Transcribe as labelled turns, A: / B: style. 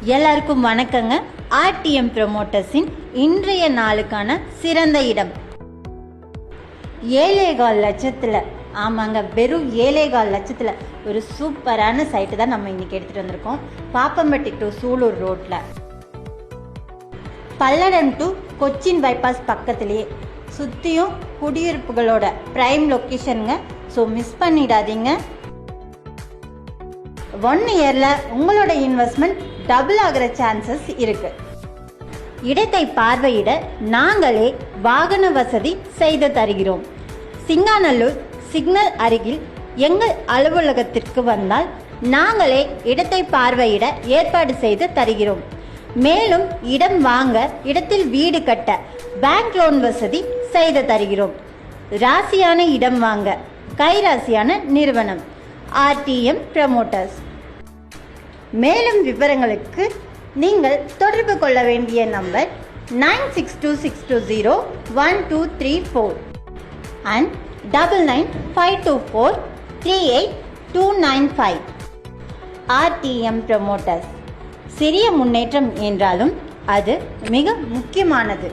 A: எல்லாருக்கும் வணக்கங்க. ஆர்டிஎம் ப்ரமோட்டர்ஸின் இன்றைய நாளுக்கான சிறந்த இடம் 7.25 லட்சத்தில், ஆமாங்க, வெறும் 7.25 லட்சத்தில் ஒரு சூப்பரான சைட்டு தான் நம்ம இன்னைக்கு எடுத்துகிட்டு வந்திருக்கோம். பாப்பம்பட்டி டு சூலூர் ரோட்டில், பல்லடம் டு கொச்சின் பைபாஸ் பக்கத்துலேயே, சுற்றியும் குடியிருப்புகளோட பிரைம் லொக்கேஷனுங்க. ஸோ மிஸ் பண்ணிடாதீங்க. 1 இயரில் உங்களோட இன்வெஸ்ட்மெண்ட் டபுள் ஆகிற சான்சஸ் இருக்கு. இடத்தை பார்வையிட நாங்களே வாகன வசதி செய்து தருகிறோம். சிங்காநல்லூர் சிக்னல் அருகில் எங்கள் அலுவலகத்திற்கு வந்தால் நாங்களே இடத்தை பார்வையிட ஏற்பாடு செய்து தருகிறோம். மேலும் இடம் வாங்க, இடத்தில் வீடு கட்ட பேங்க் லோன் வசதி செய்து தருகிறோம். ராசியான இடம் வாங்க கைராசியான நிறுவனம் ஆர்டிஎம் ப்ரமோட்டர்ஸ். மேலும் விவரங்களுக்கு நீங்கள் தொடர்பு கொள்ள வேண்டிய நம்பர் 9626201234 and 9952438295. RTM promoters. சிறிய முன்னேற்றம் என்றாலும் அது மிக முக்கியமானது.